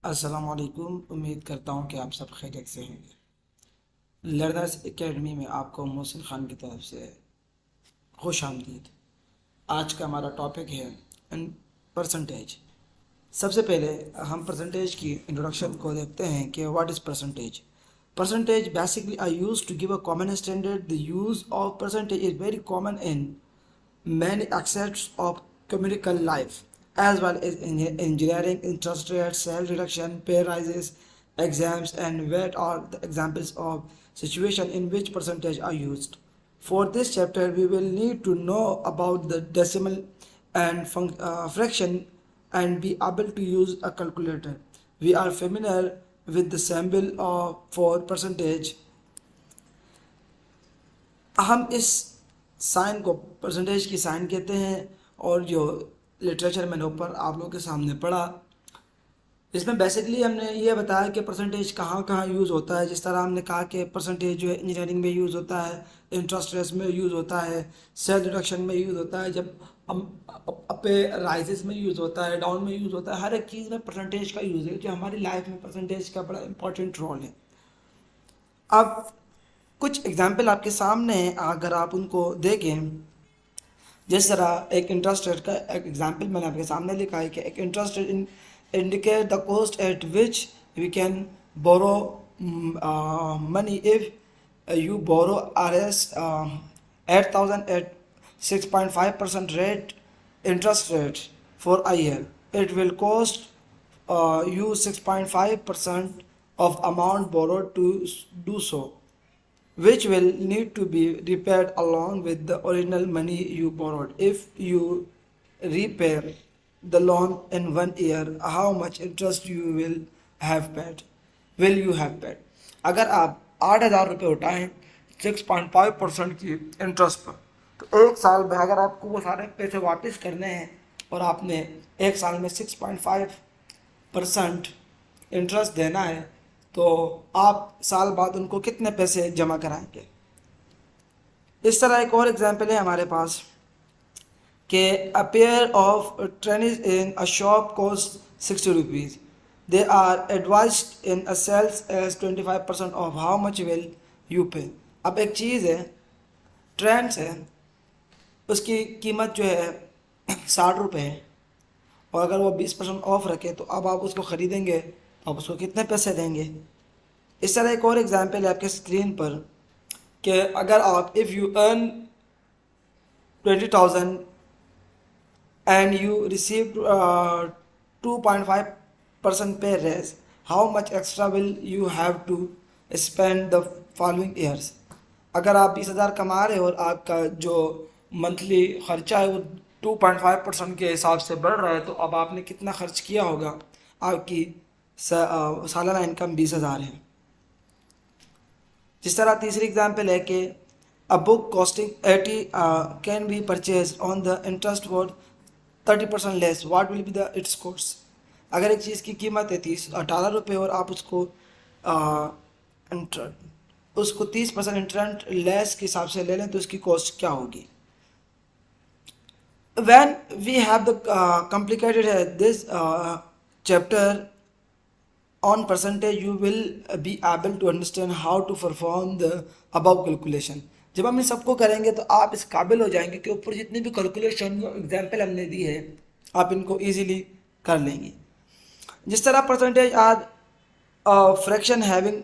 अस्सलाम वालेकुम। उम्मीद करता हूँ कि आप सब खैरियत से होंगे। लर्नर्स एकेडमी में आपको मोहसिन खान की तरफ से खुश आमदीद। आज का हमारा टॉपिक है परसेंटेज। सबसे पहले हम परसेंटेज की इंट्रोडक्शन को देखते हैं कि what is percentage. Percentage basically are used to give a common standard. The use of percentage is very common in many aspects of commercial life, as well as in engineering, interest rates, salary reduction, pay rises, exams, and what are the examples of situation in which percentage are used. For this chapter, we will need to know about the decimal and fraction and be able to use a calculator. We are familiar with the symbol of for percentage. हम इस sign को percentage की sign कहते हैं और जो literature मैंने ऊपर आप लोगों के सामने पढ़ा, इसमें बेसिकली हमने ये बताया कि परसेंटेज कहाँ कहाँ यूज़ होता है। जिस तरह हमने कहा कि परसेंटेज जो है इंजीनियरिंग में यूज़ होता है, इंटरेस्ट रेट्स में यूज़ होता है, सेल रिडक्शन में यूज़ होता है, जब हम पे राइजेस में यूज़ होता है, डाउन में यूज़ होता है। हर एक चीज़ में परसेंटेज का यूज़ है, जो हमारी लाइफ में परसेंटेज का बड़ा इंपॉर्टेंट रोल है। अब कुछ एग्जाम्पल आपके सामने हैं, अगर आप उनको देखें, जिस तरह एक इंटरेस्ट रेट का एक एग्जाम्पल मैंने आपके सामने लिखा है कि एक interest rate indicate the cost at which we can borrow money. If you borrow Rs 8,000 at 6.5% rate interest rate for a year, it will cost you 6.5% of amount borrowed to do so, which will need to be repaid along with the original money you borrowed. If you repay the loan in 1 year, how much interest you will have paid? Will you have paid? अगर आप 8,000 रुपये उठाएं 6.5% की interest पर, तो एक साल में अगर आपको वो सारे पैसे वापस करने हैं और आपने एक साल में 6.5% इंटरेस्ट देना है, तो आप साल बाद उनको कितने पैसे जमा कराएंगे। इस तरह एक और एग्जांपल है हमारे पास कि a pair of tennis in a shop cost 60 rupees. They are advised in a sales as 25% of how much will you pay. अब एक चीज़ है, ट्रेंड्स है, उसकी कीमत जो है 60 रुपये है, और अगर वो 20% ऑफ रखे तो अब आप उसको ख़रीदेंगे तो आप उसको कितने पैसे देंगे। इस तरह एक और एग्जांपल है आपके स्क्रीन पर कि अगर आप if you earn 20,000 and you received 2.5% pay raise, how much extra will you have to spend the following years? अगर आप 20,000 कमा रहे हो और आपका जो मंथली खर्चा है वो 2.5% के हिसाब से बढ़ रहा है, तो अब आपने कितना खर्च किया होगा। आपकी सालाना इनकम 20,000 है। जिस तरह तीसरी एग्जांपल है कि a book costing 80 can be purchased on the interest for 30% less, what will be the its course. अगर एक चीज़ की कीमत है 18 रुपये और आप उसको 30% इंटरेस्ट लेस के हिसाब से ले लें तो उसकी कॉस्ट क्या होगी। When we have the complicated this chapter on percentage, you will be able to understand how to perform the above calculation. जब हम इन सबको करेंगे तो आप इस काबिल हो जाएंगे कि ऊपर जितनी भी कैलकुलेशन एग्जाम्पल हमने दी है आप इनको इजीली कर लेंगे। जिस तरह percentage are fraction having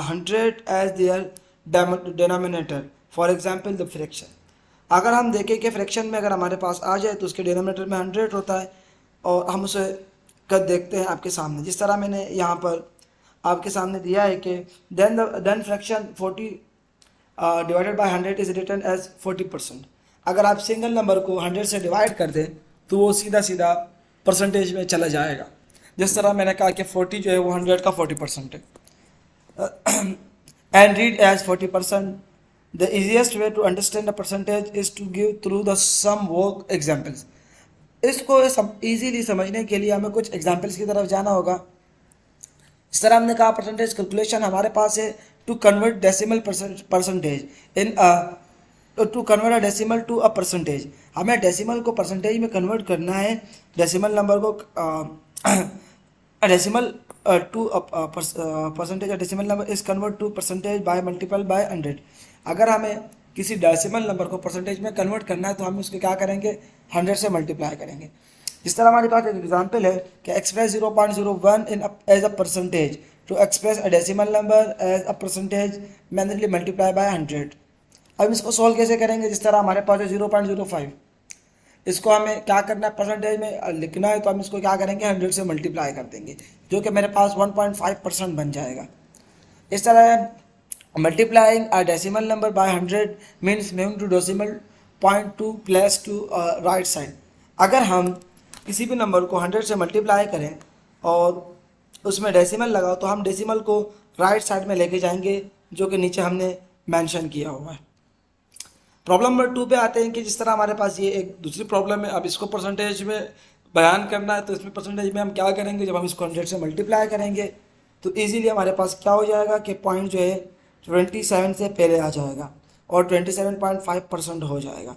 100 as their denominator, for example the fraction. अगर हम देखें कि फ्रैक्शन में अगर हमारे पास आ जाए तो उसके डिनोमिनेटर में 100 होता है और हम उसे कर देखते हैं आपके सामने। जिस तरह मैंने यहाँ पर आपके सामने दिया है कि then fraction 40 divided by 100 is written as 40%। अगर आप सिंगल नंबर को 100 से डिवाइड कर दें तो वो सीधा सीधा परसेंटेज में चला जाएगा। जिस तरह मैंने कहा कि 40 जो है वो 100 का 40% है। And read as 40%। The easiest way to understand the percentage is to give through the some work examples. इसको इजीली समझने के लिए हमें कुछ एग्जाम्पल्स की तरफ जाना होगा। इस तरह हमने कहा परसेंटेज कैलकुलेशन हमारे पास है to convert decimal percentage in to convert a decimal to a percentage. हमें डेसिमल को परसेंटेज में कन्वर्ट करना है, डेसिमल नंबर को decimal to percentage decimal number is convert to percentage by multiple by 100। अगर हमें किसी डेसिमल नंबर को परसेंटेज में कन्वर्ट करना है तो हम उसको क्या करेंगे, 100 से मल्टीप्लाई करेंगे। जिस तरह हमारे पास एक एग्जांपल है कि express 0.01 in as a percentage to express a decimal number as a percentage manually multiply by 100। अब इसको सॉल्व कैसे करेंगे, जिस तरह हमारे पास है 0.05, इसको हमें क्या करना है, परसेंटेज में लिखना है, तो हम इसको क्या करेंगे 100 से मल्टीप्लाई कर देंगे, जो कि मेरे पास 1.5% बन जाएगा। इस तरह multiplying a decimal number by 100 means moving to decimal point two plus to right side. अगर हम किसी भी नंबर को 100 से मल्टीप्लाई करें और उसमें डेसिमल लगाओ तो हम डेसिमल को राइट साइड में लेके जाएंगे, जो कि नीचे हमने मेंशन किया हुआ है। प्रॉब्लम नंबर 2 पे आते हैं कि जिस तरह हमारे पास ये एक दूसरी प्रॉब्लम है, अब इसको परसेंटेज में बयान करना है, तो इसमें परसेंटेज में हम क्या करेंगे, जब हम इसको 100 से मल्टीप्लाई करेंगे तो इजीली हमारे पास क्या हो जाएगा कि पॉइंट जो है 27 से पहले आ जाएगा और 27.5% हो जाएगा।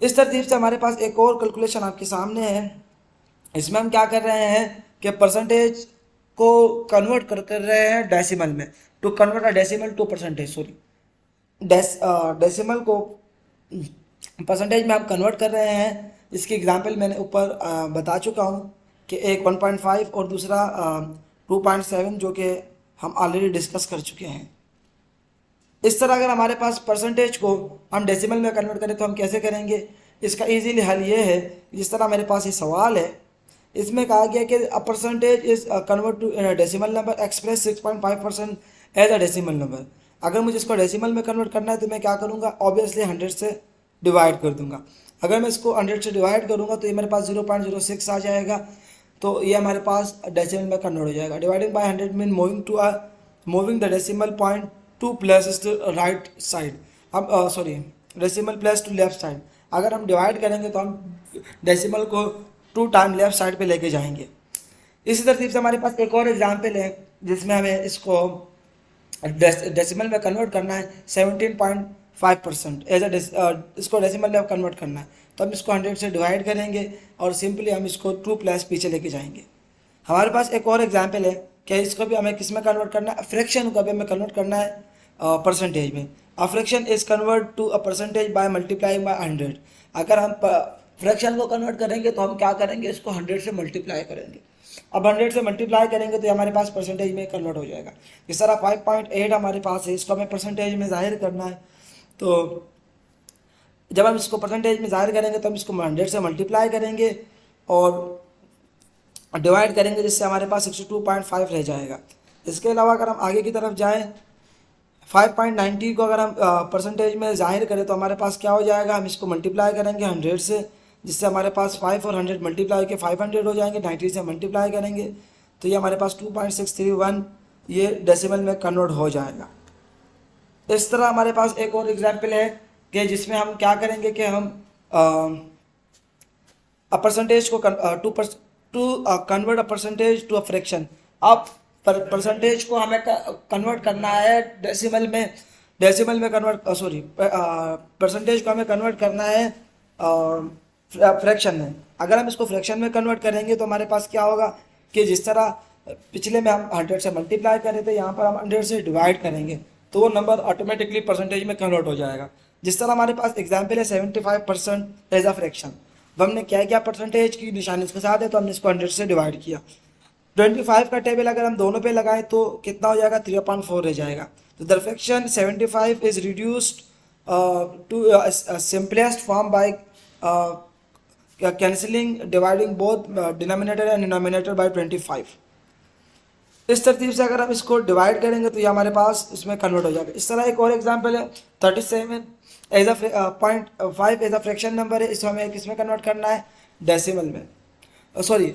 इस तरतीब से हमारे पास एक और कैलकुलेशन आपके सामने है। इसमें हम क्या कर रहे हैं कि परसेंटेज को कन्वर्ट कर रहे हैं डेसिमल में, to convert a decimal to percentage, sorry decimal को परसेंटेज में हम कन्वर्ट कर रहे हैं। इसकी एग्जांपल मैंने ऊपर बता चुका हूँ कि एक 1.5 और दूसरा 2.7, जो कि हम ऑलरेडी डिस्कस कर चुके हैं। इस तरह अगर हमारे पास परसेंटेज को हम डेसिमल में कन्वर्ट करें तो हम कैसे करेंगे, इसका इजीली हल ये है, जिस तरह मेरे पास ये सवाल है, इसमें कहा गया कि a percentage is convert to decimal number express 6.5% as a decimal number. अगर मुझे इसको डेसिमल में कन्वर्ट करना है तो मैं क्या करूँगा, ऑब्वियसली 100 से डिवाइड कर दूंगा। अगर मैं इसको 100 से डिवाइड करूँगा तो ये मेरे पास 0.06 आ जाएगा, तो ये हमारे पास डेसिमल में कन्वर्ट हो जाएगा। Dividing by 100 mean moving the decimal point two plus to right side. अब sorry, decimal plus to left side. अगर हम डिवाइड करेंगे तो हम डेसिमल को 2 टाइम लेफ्ट साइड पे लेके जाएंगे। इसी तरतीब से हमारे पास एक और एग्जांपल है जिसमें हमें इसको डेसिमल में कन्वर्ट करना है 17.5% एज इसको डेसिमल में कन्वर्ट करना है, तो हम इसको 100 से डिवाइड करेंगे और सिंपली हम इसको 2 प्लस पीछे लेके जाएंगे। हमारे पास एक और एग्जांपल है कि इसको भी हमें किस में कन्वर्ट करना है, फ्रैक्शन को भी हमें कन्वर्ट करना है परसेंटेज में। A fraction is convert to a percentage by multiplying by 100। अगर हम फ्रैक्शन को कन्वर्ट करेंगे तो हम क्या करेंगे, इसको 100 से मल्टीप्लाई करेंगे। अब 100 से मल्टीप्लाई करेंगे तो हमारे पास परसेंटेज में कन्वर्ट हो जाएगा। इस तरह 5.8 हमारे पास है, इसको हमें परसेंटेज में जाहिर करना है, तो जब हम इसको परसेंटेज में जाहिर करेंगे तो हम इसको 100 से मल्टीप्लाई करेंगे और डिवाइड करेंगे, जिससे हमारे पास 62.5 रह जाएगा। इसके अलावा अगर हम आगे की तरफ जाएं, 5.90 को अगर हम परसेंटेज में जाहिर करें तो हमारे पास क्या हो जाएगा, हम इसको मल्टीप्लाई करेंगे 100 से, जिससे हमारे पास 5 और 100 मल्टीप्लाई के 500 हो जाएंगे। 90 से मल्टीप्लाई करेंगे तो ये हमारे पास 2.631 ये डेसिमल में कन्वर्ट हो जाएगा। इस तरह हमारे पास एक और एग्जांपल है कि जिसमें हम क्या करेंगे कि हम परसेंटेज को to convert a percentage to a fraction. अब परसेंटेज को हमें कन्वर्ट करना है डेसिमल में कन्वर्ट सॉरी परसेंटेज को हमें कन्वर्ट करना है फ्रैक्शन में। अगर हम इसको फ्रैक्शन में कन्वर्ट करेंगे तो हमारे पास क्या होगा कि जिस तरह पिछले में हम 100 से मल्टीप्लाई कर रहे थे, यहाँ पर हम 100 से डिवाइड करेंगे तो वो नंबर ऑटोमेटिकली परसेंटेज में कन्वर्ट हो जाएगा। जिस तरह हमारे पास एग्जाम्पल है 75% एज अ फ्रैक्शन। अब हमने क्या किया, परसेंटेज की निशानी इसके साथ है तो हमने इसको 100 से डिवाइड किया। 25 का टेबल अगर हम दोनों पे लगाएं तो कितना हो जाएगा, 3.4 रह जाएगा। तो the fraction 75 is reduced to simplest form by cancelling dividing both denominator and denominator by 25। इस तरतीब से अगर हम इसको डिवाइड करेंगे तो ये हमारे पास इसमें कन्वर्ट हो जाएगा। इस तरह एक और एग्जांपल है 37 as a 0.5 as a fraction number है, इसको हमें किसमें कन्वर्ट करना है, डेसिमल में, सॉरी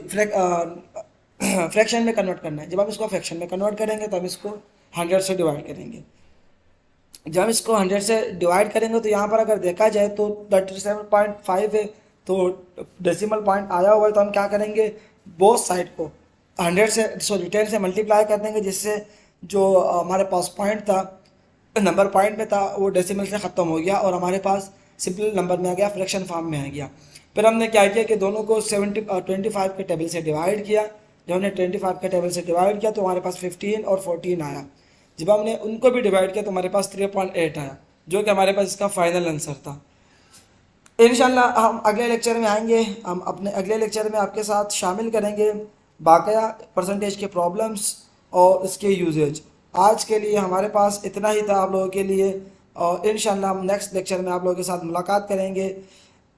फ्रैक्शन में कन्वर्ट करना है। जब हम इसको फ्रैक्शन में कन्वर्ट करेंगे तो हम इसको 100 से डिवाइड करेंगे। जब हम इसको 100 से डिवाइड करेंगे तो यहाँ पर अगर देखा जाए तो 37.5 है, तो डेसिमल पॉइंट आया हुआ है, तो हम क्या करेंगे, बोथ साइड को 100 से सॉरी 10 से मल्टीप्लाई कर देंगे, जिससे जो हमारे पास पॉइंट था, नंबर पॉइंट में था, वो डेसिमल से ख़त्म हो गया और हमारे पास सिंपल नंबर में आ गया, फ्रैक्शन फॉर्म में आ गया। फिर हमने क्या किया कि दोनों को 25 के टेबल से डिवाइड किया जब हमने 25 का टेबल से डिवाइड किया तो हमारे पास 15 और 14 आया। जब हमने उनको भी डिवाइड किया तो हमारे पास 3.8 आया, जो कि हमारे पास इसका फाइनल आंसर था। इंशाल्लाह हम अगले लेक्चर में आएंगे, हम अपने अगले लेक्चर में आपके साथ शामिल करेंगे बाकाया परसेंटेज के प्रॉब्लम्स और इसके यूजेज। आज के लिए हमारे पास इतना ही था आप लोगों के लिए, और इंशाल्लाह हम नेक्स्ट लेक्चर में आप लोगों के साथ मुलाकात करेंगे।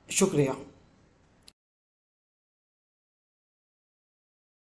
शुक्रिया।